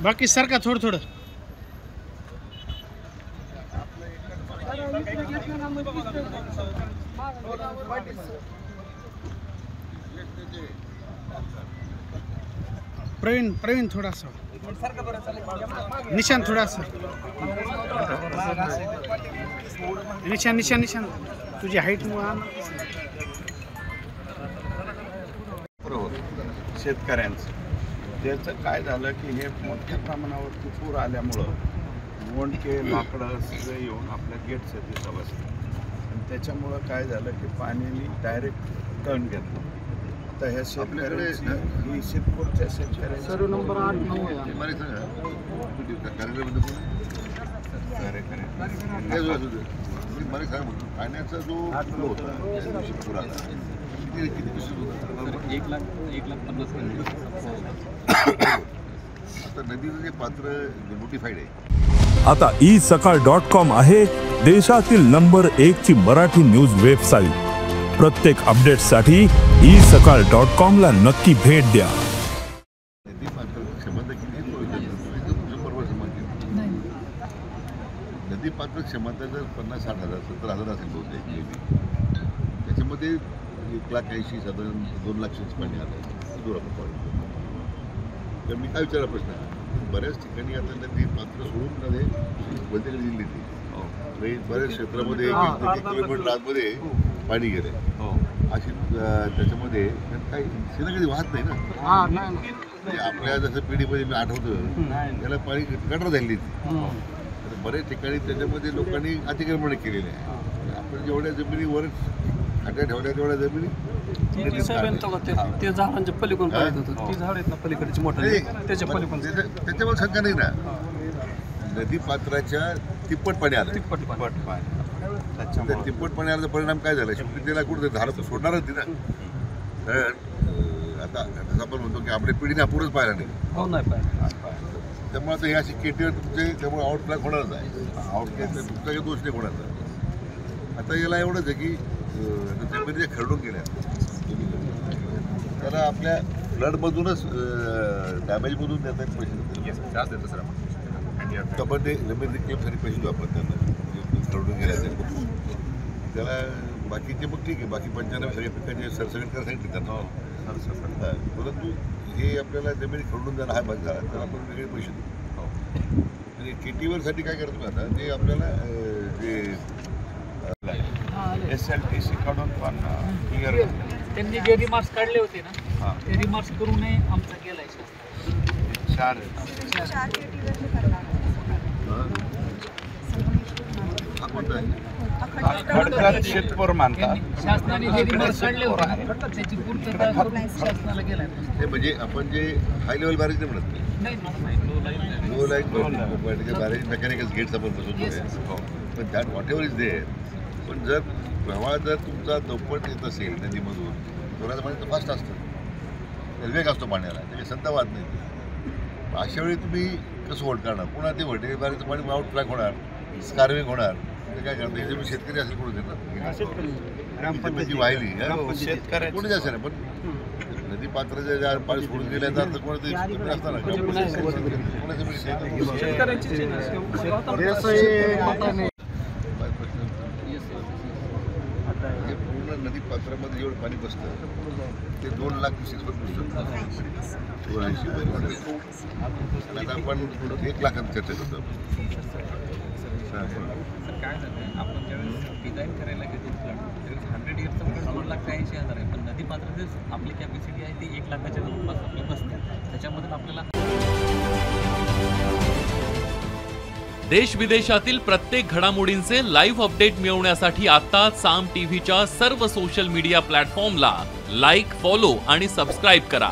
बाकी सारखा थोडं थोडं प्रवीण थोडासा निशान थोडासा निशान तुझी हाईट शेतकऱ्यांचं त्याचं काय झालं की हे मोठ्या प्रमाणावरती पूर आल्यामुळं मोंडके लाकडं सगळे येऊन आपल्या गेटचं तिथं बसलं आणि त्याच्यामुळं काय झालं की पाण्याने डायरेक्ट टर्न घेतलं. आता ह्या शेतकऱ्यांची ही शिरपूरच्या शेतकऱ्यांची सर्व नंबर 8-9 पाण्याचा जो फ्लो होता त्या दिवशी पूर आला किती दिवसात 1,50,000 आता नदीचं जे पात्र नोटिफाईड आहे. आता isakal.com आहे देशातील नंबर 1 ची मराठी न्यूज वेबसाईट. प्रत्येक अपडेटसाठी isakal.com ला नक्की भेट द्या. नदी पात्र क्षमता किती बरोबर नदी पात्र क्षमता जर 50-60 हजार 70 हजार असेल बहुतेक त्याच्यामध्ये 1,80,000 साधारण 2 लाख पाणी आलं दूर आपण. तर मी काय विचारा प्रश्न बऱ्याच ठिकाणी आता नदी पात्र सोडून मध्ये बदल दिली ती बऱ्याच क्षेत्रामध्ये 1 किलोमीटर आतमध्ये पाणी गेले अशी त्याच्यामध्ये काही सिना कधी वाहत नाही ना. आपल्या जसं पिढीमध्ये मी आठवतो त्याला पाणी गटर झाली तर बऱ्याच ठिकाणी त्याच्यामध्ये लोकांनी अतिक्रमण केलेले आहे. आपण जेवढ्या जमिनी वर खाट्या ठेवल्या तेवढ्या जमिनी ते झाडांच्या पलीकडून पाहिजे होतं. ती झाड आहेत ना पलीकडची मोठे त्याच्या पलीकडून त्याच्यावर शंका नाही ना. नदी पात्राच्या तिप्पट पाणी आलं तिप्पट पाणी आल्याचा परिणाम काय झाला शेवटी त्याला कुठं झाड सोडणारच नाही ना. तर आता जसं आपण म्हणतो की आपल्या पिढीने अपूरच पाहिला नाही त्यामुळे आता हे अशी केटीवर तुमचे त्यामुळे आउटफ्लॅग होणारच आहे. आउटफ्लॅग तुमचा काही दोष नाही होणार. आता याला एवढंच आहे की जमिनीच्या खरडून गेल्या त्याला आपल्या फ्लडमधूनच डॅमेजमधून देता येईल पैसे देतो सर आपण ते जमीन क्लेमसाठी पैसे देऊ आपण त्यांना खरडून गेल्या त्याला बाकीचे मग ठीक आहे बाकी 95 सगळे पिकांचे सरसकट करायला सांगितले त्यांना परंतु हे आपल्याला जमिनी खरडून द्यायला हा भाग झाला तर आपण वेगळे पैसे देऊ. आणि केटीवरसाठी काय करतो आता ते आपल्याला जे SLTC कडून पण क्लिअर त्यांनी जे रिमार्क्स काढले होते ना ते रिमार्क्स करून आमचा गेलाय 4 खडकत शेतपूर मानतात. शासनाने जे रिमार्क्स काढले होते त्याची पूर्तता शासनाला गेलाय. ते म्हणजे आपण जे हाय लेवल बॅरेज नाही म्हणत low line barrage mechanical gates आपण बसवतो पण that whatever is there. पण जर प्रवाह जर तुमचा दौपट येत असेल नदीमधून जोराचं पाणी तर फास्ट असतं वेग असतो पाण्याला त्याची संता वाद नाही. अशा वेळी तुम्ही कसं होल्ड करणार पुन्हा ते व्हॉटेल बॅरेजचं पाणी आउट ट्रॅक होणार स्कार्विंग होणार ते काय करणार याच्यामुळे शेतकरी असेल कोणी देणार ती वाहिली शेतकरी कोणी असेल पण नदी पात्राच्या ज्या पाणी सोडून गेल्यानंतर कोणातरी असताना नदी पात्रामध्ये जेवढं पाणी बसतं ते 2 लाख क्युसेक्स बसू शकतं 280 आता आपण 1 लाखांची चर्चा करतो. काय झालं आपण ज्यावेळेस डिझाईन करायला घेतो त्यावेळेस 100 इयर्सचं म्हणजे 2,80,000 आहे पण नदी पात्राची आपली कॅपॅसिटी आहे ती 1 लाखाच्या जवळपास आपली बसते. त्याच्यामधून आपल्याला देश विदेशातील प्रत्येक घडामोडींचे लाईव्ह अपडेट मिळवण्यासाठी आता साम टीव्हीच्या सर्व सोशल मीडिया प्लॅटफॉर्मला लाईक, फॉलो आणि सबस्क्राईब करा.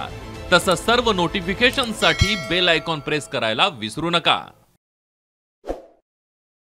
तसंच सर्व नोटिफिकेशनसाठी बेल आयकॉन प्रेस करायला विसरू नका.